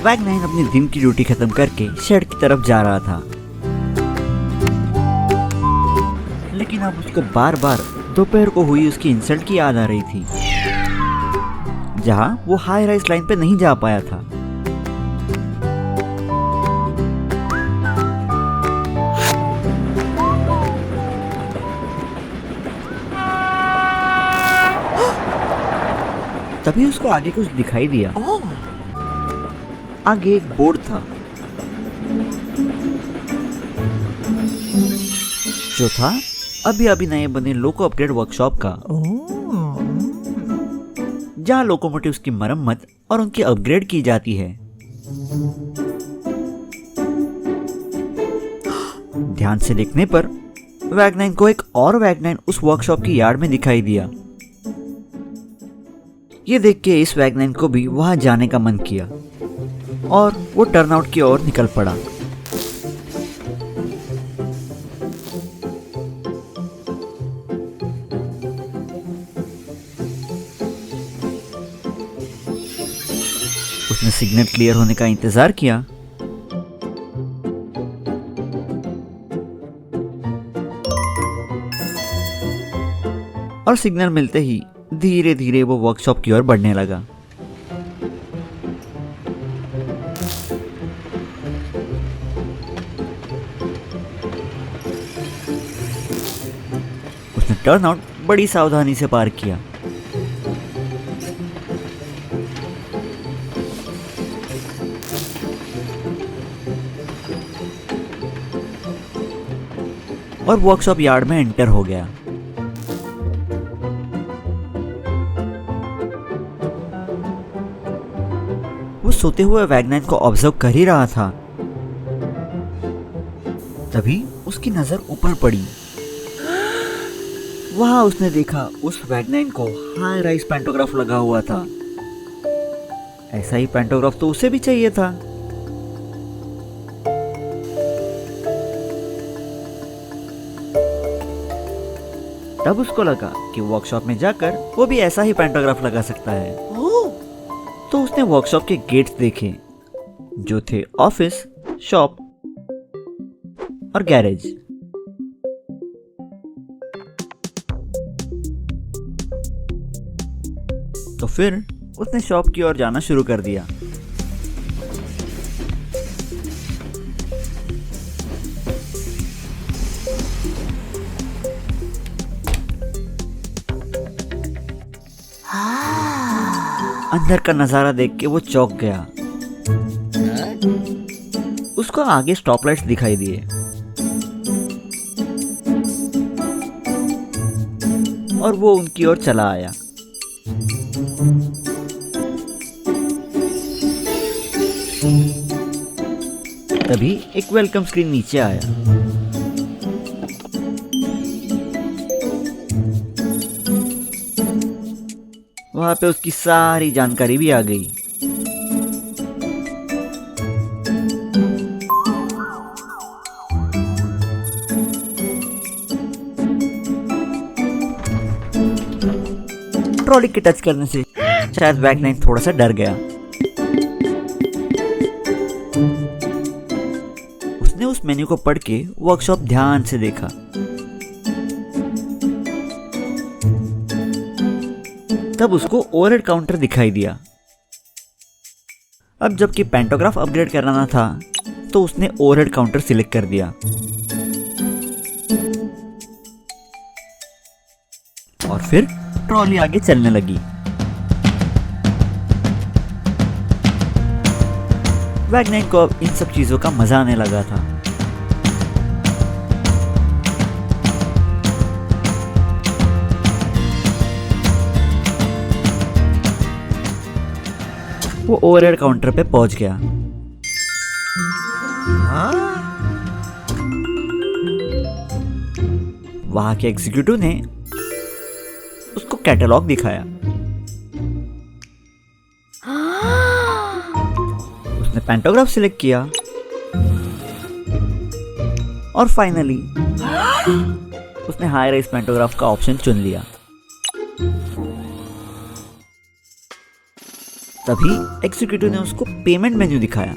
वैगनाइन अपनी दिन की ड्यूटी खत्म करके शेड की तरफ जा रहा था, लेकिन अब उसको बार बार दोपहर को हुई उसकी इंसल्ट की याद आ रही थी, जहां वो हाई राइज लाइन पे नहीं जा पाया था। तभी उसको आगे कुछ दिखाई दिया। आगे एक बोर्ड था जो था अभी अभी नए बने लोको अपग्रेड वर्कशॉप का, जहां लोकोमोटिव्स की मरम्मत और उनकी अपग्रेड की जाती है। ध्यान से देखने पर वैगनाइन को एक और वैगनाइन उस वर्कशॉप की यार्ड में दिखाई दिया। ये देख के इस वैगनाइन को भी वहां जाने का मन किया और वो टर्नआउट की ओर निकल पड़ा। उसने सिग्नल क्लियर होने का इंतजार किया और सिग्नल मिलते ही धीरे धीरे वो वर्कशॉप की ओर बढ़ने लगा। उसने टर्नआउट बड़ी सावधानी से पार किया। और वर्कशॉप यार्ड में एंटर हो गया। वो सोते हुए वैगनाइन को ऑब्जर्व कर ही रहा था, तभी उसकी नजर ऊपर पड़ी। वहां उसने देखा उस वैगनाइन को हाई राइज पैंटोग्राफ लगा हुआ था। ऐसा ही पैंटोग्राफ तो उसे भी चाहिए था। तब उसको लगा कि वर्कशॉप में जाकर वो भी ऐसा ही पैंटोग्राफ लगा सकता है। तो उसने वर्कशॉप के गेट्स देखे जो थे ऑफिस, शॉप और गैरेज। तो फिर उसने शॉप की ओर जाना शुरू कर दिया। अंदर का नजारा देख के वो चौंक गया। उसको आगे स्टॉप लाइट्स दिखाई दिए और वो उनकी ओर चला आया। तभी एक वेलकम स्क्रीन नीचे आया। वहां पे उसकी सारी जानकारी भी आ गई। ट्रॉली के टच करने से शायद वैगनाइन थोड़ा सा डर गया। उसने उस मेन्यू को पढ़ के वर्कशॉप ध्यान से देखा। तब उसको ओवरहेड काउंटर दिखाई दिया। अब जबकि पैंटोग्राफ अपग्रेड कराना था तो उसने ओवरहेड काउंटर सिलेक्ट कर दिया और फिर ट्रॉली आगे चलने लगी। वैगनाइन को अब इन सब चीजों का मजा आने लगा था। वो ओवरहेड काउंटर पे पहुंच गया। वहां के एग्जीक्यूटिव ने उसको कैटलॉग दिखाया। उसने पैंटोग्राफ सिलेक्ट किया और फाइनली उसने हाई राइज पैंटोग्राफ का ऑप्शन चुन लिया। तभी एग्जीक्यूटिव ने उसको पेमेंट मेन्यू दिखाया।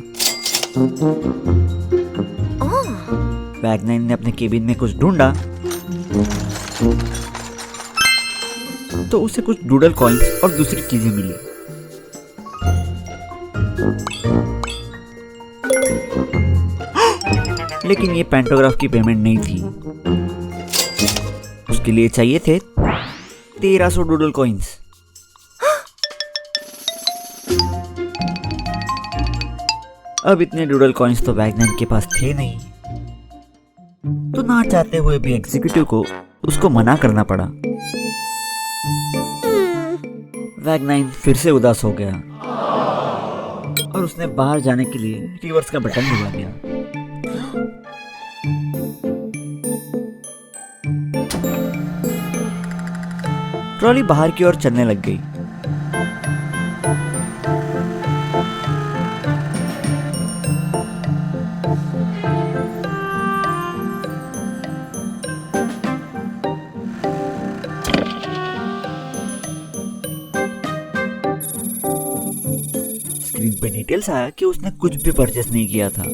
वैगनाइन ने अपने केबिन में कुछ ढूंढा तो उसे कुछ डूडल कॉइन्स और दूसरी चीजें मिली। लेकिन ये पेंटोग्राफ की पेमेंट नहीं थी। उसके लिए चाहिए थे 1300 डूडल कॉइन्स। अब इतने डूडल कॉइन्स तो वैगनाइन के पास थे नहीं, तो ना चाहते हुए भी एग्जीक्यूटिव को उसको मना करना पड़ा। वैगनाइन फिर से उदास हो गया और उसने बाहर जाने के लिए रिवर्स का बटन दबा दिया। ट्रॉली बाहर की ओर चलने लग गई। स्क्रीन पे डिटेल्स आया कि उसने कुछ भी परचेस नहीं किया था।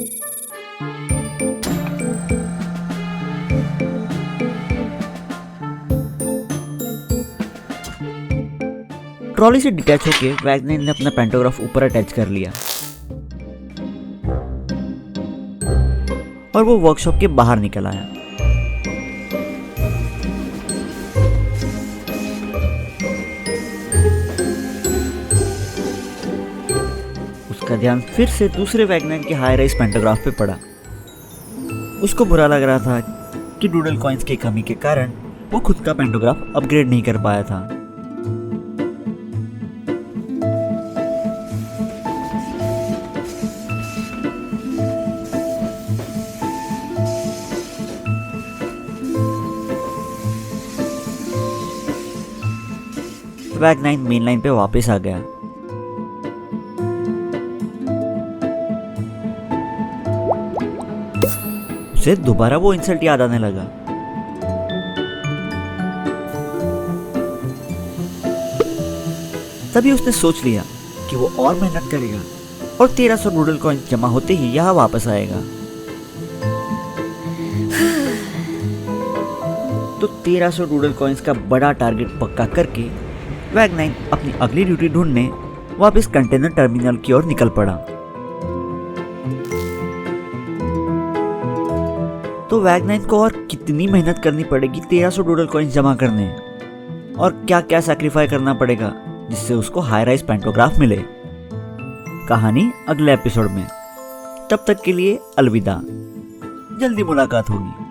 ट्रॉली से डिटैच होके वैगनाइन ने अपना पेंटोग्राफ ऊपर अटैच कर लिया और वो वर्कशॉप के बाहर निकल आया। उसका ध्यान फिर से दूसरे वैगनाइन के हाई राइज पेंटोग्राफ पे पड़ा। उसको बुरा लग रहा था कि डूडल कॉइन्स की कमी के कारण वो खुद का पेंटोग्राफ अपग्रेड नहीं कर पाया था। वैगनाइन मेन लाइन पे वापस आ गया। उसे दोबारा वो इंसल्ट याद आने लगा। तभी उसने सोच लिया कि वो और मेहनत करेगा और 1300 डूडल कॉइन्स जमा होते ही यहाँ वापस आएगा। तो 1300 डूडल कॉइन्स का बड़ा टारगेट पक्का करके वैगनाइन अपनी अगली ड्यूटी ढूंढने वापस कंटेनर टर्मिनल की ओर निकल पड़ा। तो वैगनाइन को और कितनी मेहनत करनी पड़ेगी 1300 डूडल कॉइन्स जमा करने, और क्या क्या सैक्रिफाई करना पड़ेगा जिससे उसको हाई राइज पेंटोग्राफ मिले। कहानी अगले एपिसोड में। तब तक के लिए अलविदा, जल्दी मुलाकात होगी।